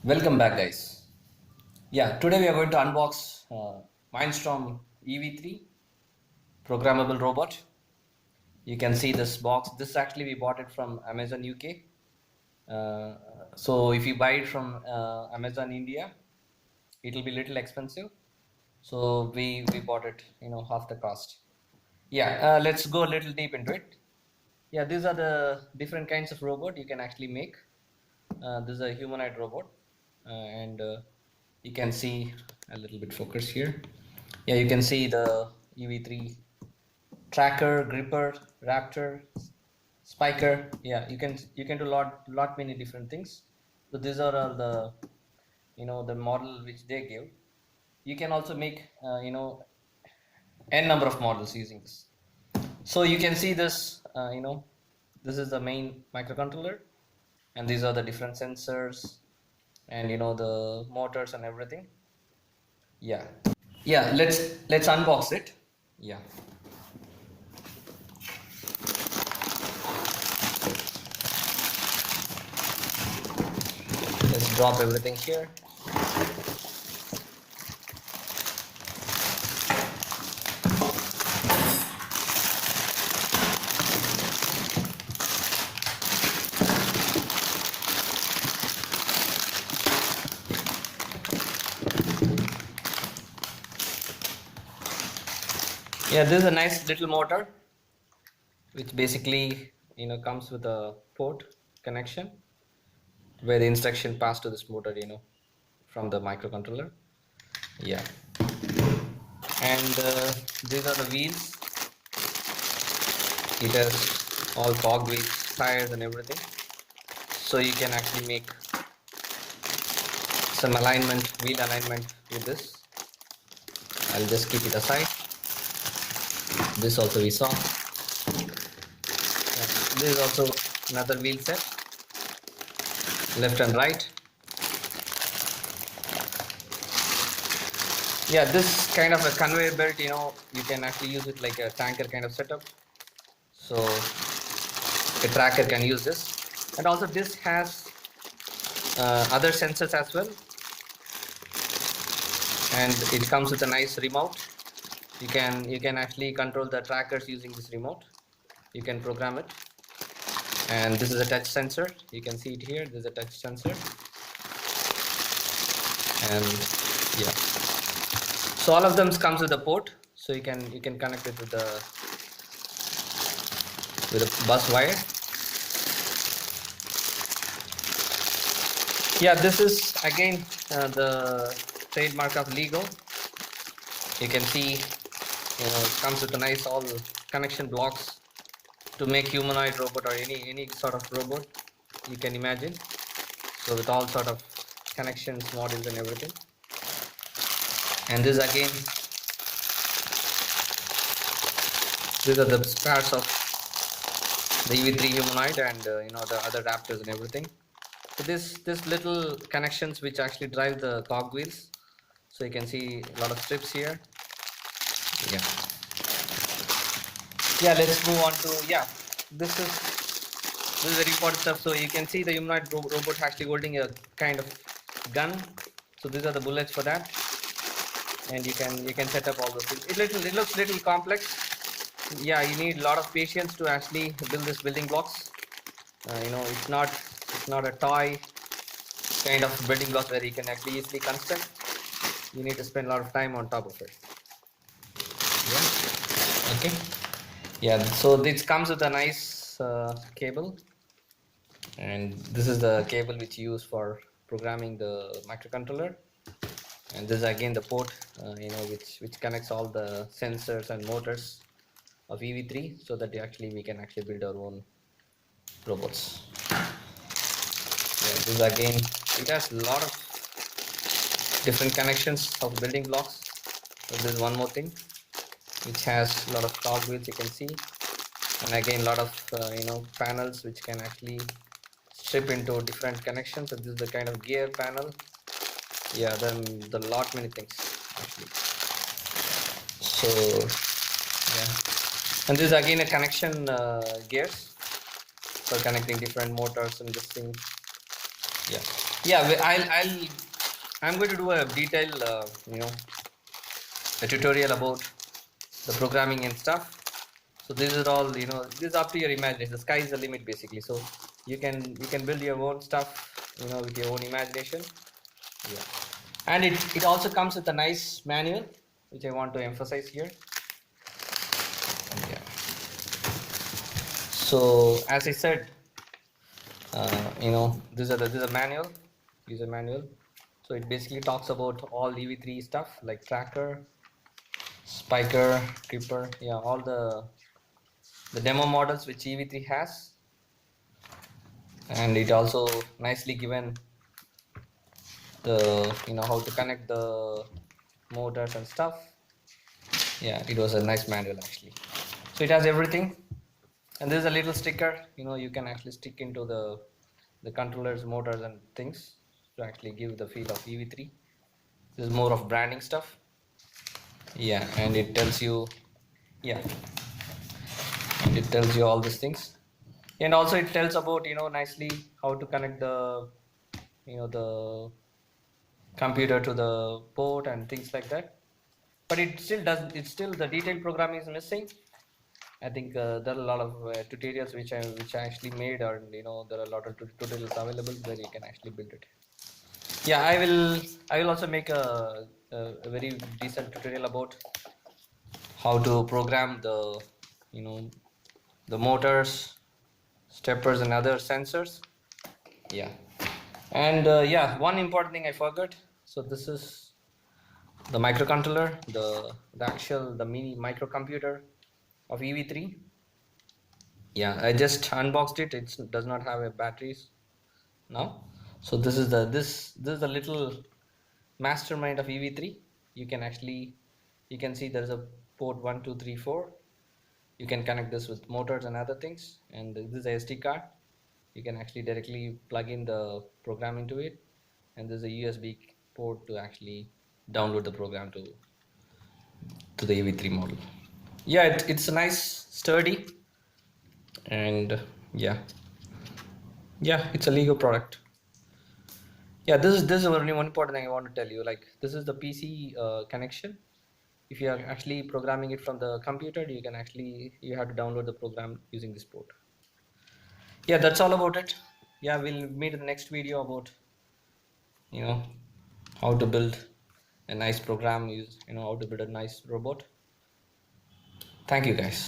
Welcome back, guys. Yeah, today we are going to unbox MindStorm EV3 programmable robot. You can see this box. This actually we bought it from Amazon UK. Uh, so if you buy it from Amazon India, it will be little expensive. So we bought it, half the cost. Yeah, let's go a little deep into it. Yeah, these are the different kinds of robot you can actually make. This is a humanoid robot, and you can see a little bit focus here. Yeah, you can see the EV3 tracker, gripper, raptor, spiker. Yeah, you can do lot many different things. So these are all the the model which they give. You can also make n number of models using this. So you can see this. This is the main microcontroller, and these are the different sensors and the motors and everything. Yeah, yeah, let's unbox it. Yeah, let's drop everything here. Yeah, this is a nice little motor which basically comes with a port connection where the instruction passed to this motor from the microcontroller. Yeah, and these are the wheels. It has all cog wheels, tires and everything, so you can actually make some alignment, wheel alignment with this. I'll just keep it aside. This also we saw. Yeah, this is also another wheel set, left and right. Yeah, this kind of a conveyor belt, you can actually use it like a tanker kind of setup. So a tracker can use this, and also this has other sensors as well, and it comes with a nice remote. You can actually control the trackers using this remote. You can program it, and this is a touch sensor. You can see it here. This is a touch sensor, and yeah. So all of them comes with a port, so you can connect it with a bus wire. Yeah, this is again the trademark of Lego. You can see it comes with a nice all connection blocks to make humanoid robot or any sort of robot you can imagine. So with all sort of connections, modules and everything. And this again, these are the parts of the EV3 humanoid and the other raptors and everything. So this little connections which actually drive the cog wheels. So you can see a lot of strips here. Yeah. Yeah, let's move on to this is very important stuff. So you can see the humanoid robot actually holding a kind of gun. So these are the bullets for that, and you can set up all those things. It looks little complex. Yeah, you need a lot of patience to actually build this building blocks. It's not a toy kind of building blocks where you can actually easily construct. You need to spend a lot of time on top of it. Yeah. Okay. Yeah. So this comes with a nice cable, and this is the cable which you use for programming the microcontroller. And this is again the port, which connects all the sensors and motors of EV3, so that we can actually build our own robots. Yeah, this is again, it has a lot of different connections of building blocks. So this is one more thing which has a lot of cog wheels, you can see, and again a lot of panels which can actually strip into different connections. So this is the kind of gear panel. Yeah, then the lot many things actually. So yeah, and this is again a connection gears for connecting different motors and this thing. Yeah. Yeah, I'm going to do a detailed, a tutorial about the programming and stuff. So this is all, this is up to your imagination. The sky is the limit basically. So you can build your own stuff, with your own imagination. Yeah. And it also comes with a nice manual, which I want to emphasize here. Yeah. So as I said, this is a manual, user manual. So it basically talks about all EV3 stuff like tracker, spiker, creeper, yeah, all the demo models which EV3 has, and it also nicely given the how to connect the motors and stuff. Yeah, it was a nice manual actually. So it has everything, and there's a little sticker. You can actually stick into the controllers, motors, and things to actually give the feel of EV3. This is more of branding stuff. Yeah, and it tells you, yeah, and it tells you all these things, and also it tells about nicely how to connect the computer to the port and things like that. But it still does. It's still the detailed programming is missing. I think there are a lot of tutorials which I actually made, or there are a lot of tutorials available where you can actually build it. Yeah, I will also make a very decent tutorial about how to program the you know the motors, steppers, and other sensors. Yeah, and yeah, one important thing I forgot. So this is the microcontroller, the mini microcomputer of EV3. Yeah, I just unboxed it. It does not have a batteries now. So this is the little mastermind of EV3. You can see there's a port 1, 2, 3, 4. You can connect this with motors and other things, and this is a SD card. You can actually directly plug in the program into it, and there's a USB port to actually download the program to the EV3 model. Yeah, it's a nice sturdy, and yeah, yeah, it's a Lego product. Yeah, this is only one important thing I want to tell you. Like, this is the PC connection. If you are actually programming it from the computer, you have to download the program using this port. Yeah, that's all about it. Yeah, we'll meet in the next video about you know how to build a nice program, use how to build a nice robot. Thank you guys.